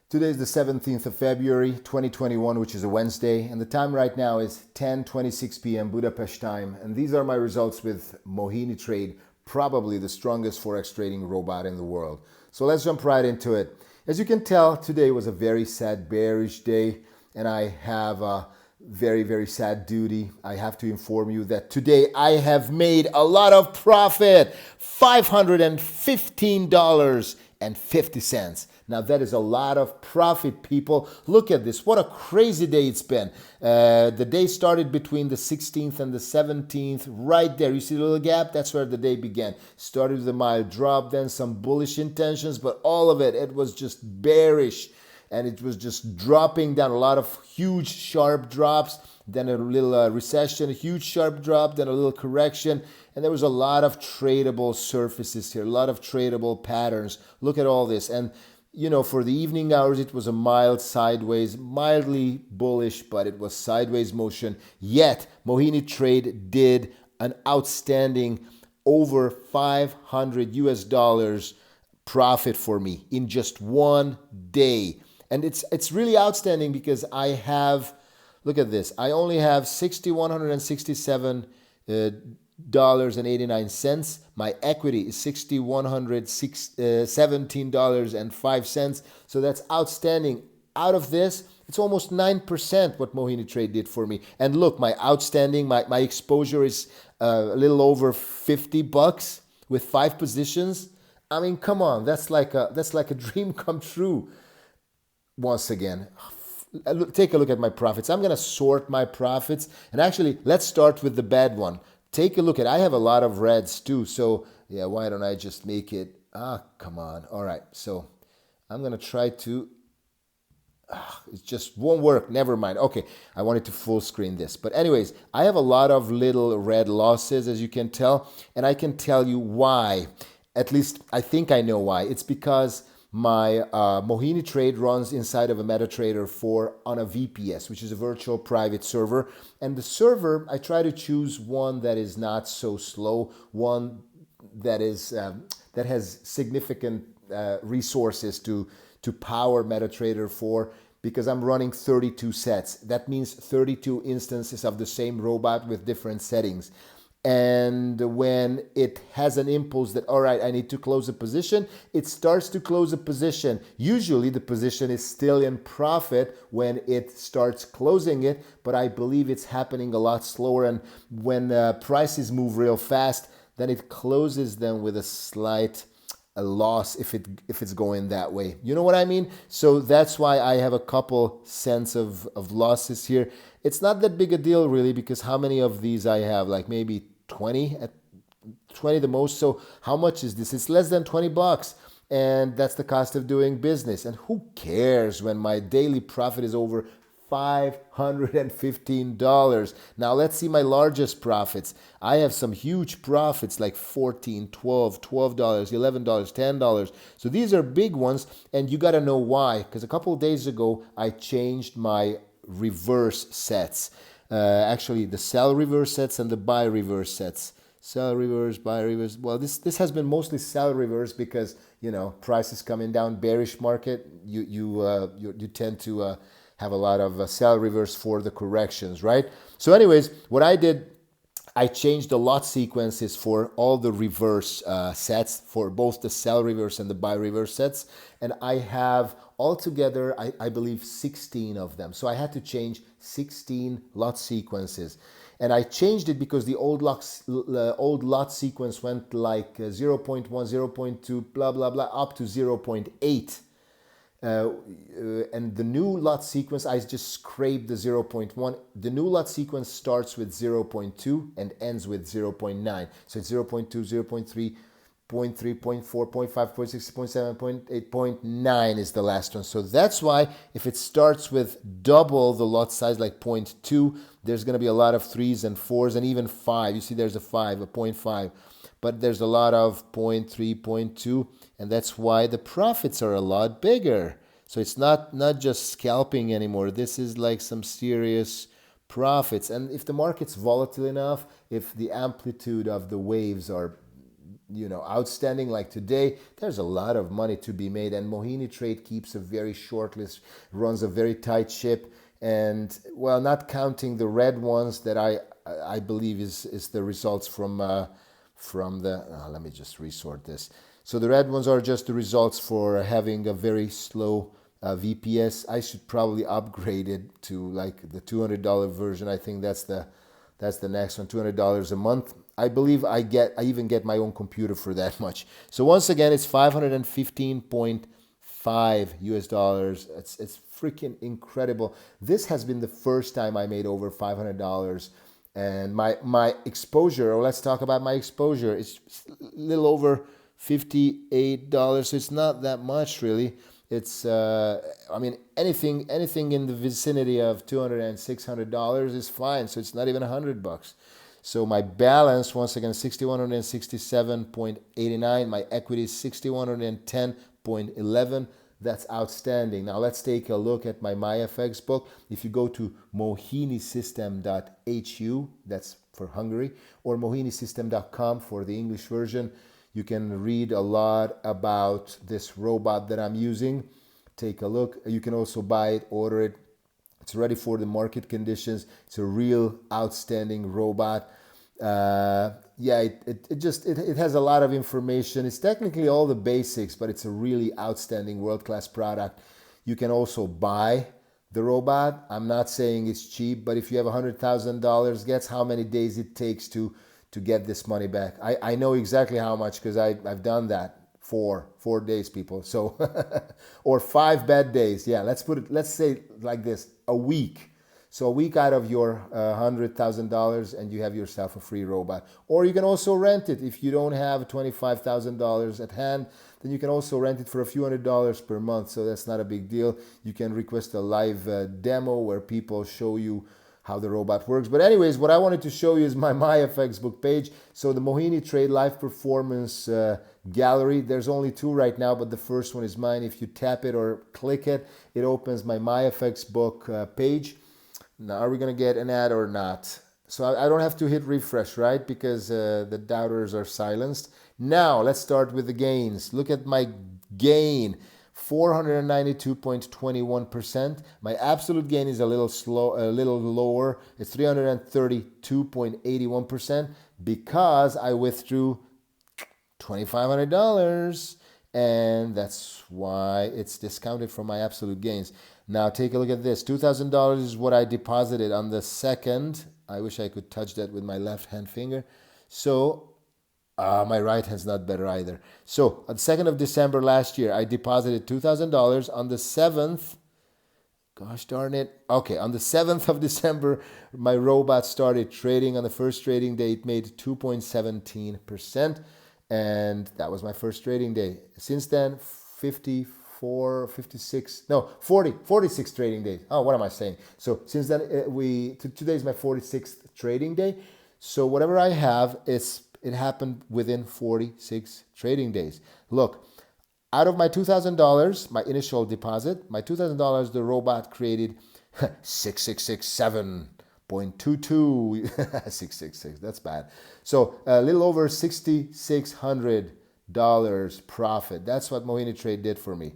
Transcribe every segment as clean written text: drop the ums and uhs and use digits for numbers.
Today is the 17th of February, 2021, which is a Wednesday, and the time right now is 10:26 p.m. Budapest time, and these are my results with Mohini Trade, probably the strongest Forex trading robot in the world. So let's jump right into it. As you can tell, today was a very sad, bearish day, and I have a very, very sad duty. I have to inform you that today I have made a lot of profit, $515.50. Now that is a lot of profit, people. Look at this. What a crazy day it's been. The day started between the 16th and the 17th. Right there. You see the little gap? That's where the day began. Started with a mild drop, then some bullish intentions, but all of it was just bearish. And it was just dropping down. A lot of huge, sharp drops. Then a little recession, a huge sharp drop, then a little correction. And there was a lot of tradable surfaces here, a lot of tradable patterns. Look at all this. And you know, for the evening hours, it was a mild sideways, mildly bullish, but it was sideways motion. Yet, Mohini Trade did an outstanding over 500 US dollars profit for me in just one day. And it's really outstanding because I have, look at this, I only have $6,167 $89. My equity is $6,117.05. So that's outstanding. Out of this, it's almost 9% what Mohini Trade did for me. And look, my outstanding, my exposure is a little over $50 with 5 positions. I mean, come on, that's like a dream come true. Once again, take a look at my profits. I'm going to sort my profits. And actually, let's start with the bad one. Take a look at, I have a lot of reds too. So yeah, why don't I just make it, come on. All right, so I'm going to try to, it just won't work. Never mind. Okay, I wanted to full screen this. But anyways, I have a lot of little red losses, as you can tell. And I can tell you why. At least I think I know why. It's because my Mohini Trade runs inside of a MetaTrader 4 on a VPS, which is a virtual private server. And the server, I try to choose one that is not so slow, one that is that has significant resources to power MetaTrader 4, because I'm running 32 sets. That means 32 instances of the same robot with different settings. And when it has an impulse that, all right, I need to close a position, it starts to close a position. Usually the position is still in profit when it starts closing it, but I believe it's happening a lot slower. And when prices move real fast, then it closes them with a slight loss if it's going that way. You know what I mean? So that's why I have a couple cents of losses here. It's not that big a deal really, because how many of these I have? Like maybe 20 at 20 the most. So how much is this? It's less than $20, and that's the cost of doing business. And who cares when my daily profit is over $515? Now let's see my largest profits. I have some huge profits like $14, $12, $12, $11, $10. So these are big ones, and you got to know why, because a couple of days ago I changed my reverse sets. Actually, the sell reverse sets and the buy reverse sets. Sell reverse, buy reverse. Well, this has been mostly sell reverse because, you know, prices coming down, bearish market. You tend to have a lot of sell reverse for the corrections, right? So, anyways, what I did, I changed the lot sequences for all the reverse sets, for both the sell reverse and the buy reverse sets. And I have altogether, I believe, 16 of them. So I had to change 16 lot sequences. And I changed it because the old lot sequence went like 0.1, 0.2, blah, blah, blah, up to 0.8. And the new lot sequence, I just scraped the 0.1. The new lot sequence starts with 0.2 and ends with 0.9. So it's 0.2, 0.3, 0.3, 0.4, 0.5, 0.6, 0.7, 0.8, 0.9 is the last one. So that's why if it starts with double the lot size, like 0.2, there's going to be a lot of 3s and 4s and even 5. You see there's a 5, a 0.5. But there's a lot of 0.3, 0.2, and that's why the profits are a lot bigger. So it's not just scalping anymore. This is like some serious profits. And if the market's volatile enough, if the amplitude of the waves are outstanding like today, there's a lot of money to be made. And Mohini Trade keeps a very short list, runs a very tight ship, and well, not counting the red ones that I believe is the results from the. Let me just resort this. So the red ones are just the results for having a very slow VPS. I should probably upgrade it to like the $200 version. I think that's the next one, $200 a month. I believe I even get my own computer for that much. So once again, it's 515.5 US dollars. It's freaking incredible. This has been the first time I made over $500. And my exposure, or let's talk about my exposure, it's a little over $58. So it's not that much really. It's anything in the vicinity of $200 and $600 is fine. So it's not even $100. So my balance, once again, 6,167.89. My equity is 6,110.11. That's outstanding. Now let's take a look at my MyFX book. If you go to mohinisystem.hu, that's for Hungary, or mohinisystem.com for the English version, you can read a lot about this robot that I'm using. Take a look. You can also buy it, order it. It's ready for the market conditions. It's a real outstanding robot. It has a lot of information. It's technically all the basics, but it's a really outstanding world-class product. You can also buy the robot. I'm not saying it's cheap, but if you have $100,000, guess how many days it takes to get this money back. I know exactly how much because I've done that. Four days, people. So or 5 bad days. Yeah, let's say like this, a week. So a week out of your $100,000 and you have yourself a free robot. Or you can also rent it. If you don't have $25,000 at hand, then you can also rent it for a few $100s per month. So that's not a big deal. You can request a live demo where people show you how the robot works. But anyways, what I wanted to show you is my MyFX book page. So the Mohini Trade Live Performance gallery, there's only 2 right now, but the first one is mine. If you tap it or click it, it opens my MyFX book page. Now, are we going to get an ad or not? So I don't have to hit refresh, right? Because the doubters are silenced. Now, let's start with the gains. Look at my gain. 492.21%. My absolute gain is a little lower. It's 332.81% because I withdrew $2,500, and that's why it's discounted from my absolute gains. Now take a look at this. $2,000 is what I deposited on the 2nd. I wish I could touch that with my left hand finger. So my right hand's not better either. So on the 2nd of December last year, I deposited $2,000. On the 7th, gosh darn it. Okay, on the 7th of December, my robot started trading. On the first trading day, it made 2.17%. And that was my first trading day. Since then, 46 trading days. Oh, what am I saying? So since then, today is my 46th trading day. So whatever I have, it happened within 46 trading days. Look, out of my $2,000, my initial deposit, my $2,000, the robot created 666.22. 666, that's bad. So a little over $6,600 profit. That's what Mohini Trade did for me.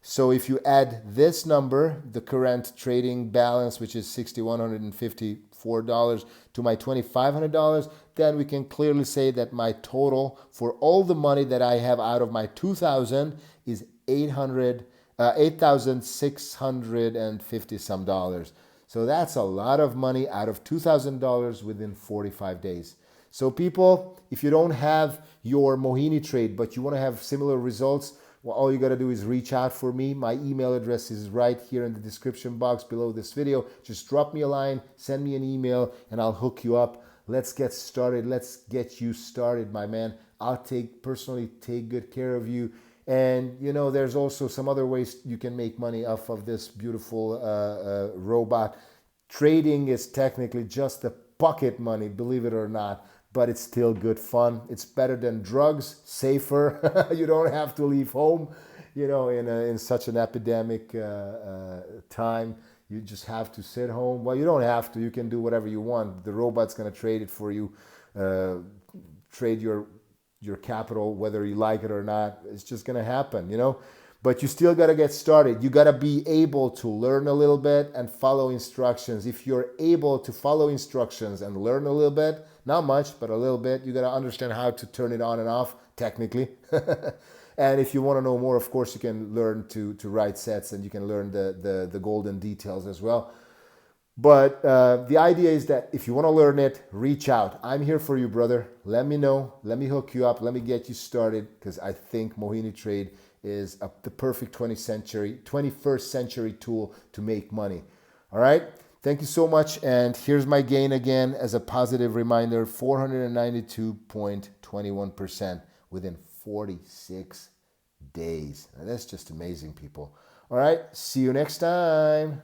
So if you add this number, the current trading balance, which is $6,154, to my $2,500, then we can clearly say that my total for all the money that I have out of my $2,000 is $8,650 some dollars. So that's a lot of money out of $2,000 within 45 days. So people, if you don't have your Mohini Trade, but you want to have similar results, well, all you got to do is reach out for me. My email address is right here in the description box below this video. Just drop me a line, send me an email, and I'll hook you up. Let's get started. Let's get you started, my man. I'll personally take good care of you. And, there's also some other ways you can make money off of this beautiful robot. Trading is technically just the pocket money, believe it or not, but it's still good fun. It's better than drugs, safer. You don't have to leave home, in such an epidemic time. You just have to sit home. Well, you don't have to. You can do whatever you want. The robot's going to trade it for you, trade your your capital, whether you like it or not. It's just going to happen, you know. But you still got to get started. You got to be able to learn a little bit and follow instructions. If you're able to follow instructions and learn a little bit, not much, but a little bit, you got to understand how to turn it on and off technically. And if you want to know more, of course, you can learn to write sets, and you can learn the golden details as well. But the idea is that if you want to learn it, reach out. I'm here for you, brother. Let me know. Let me hook you up. Let me get you started, because I think Mohini Trade is the perfect 21st century tool to make money. All right. Thank you so much. And here's my gain again as a positive reminder, 492.21% within 46 days. Now, that's just amazing, people. All right. See you next time.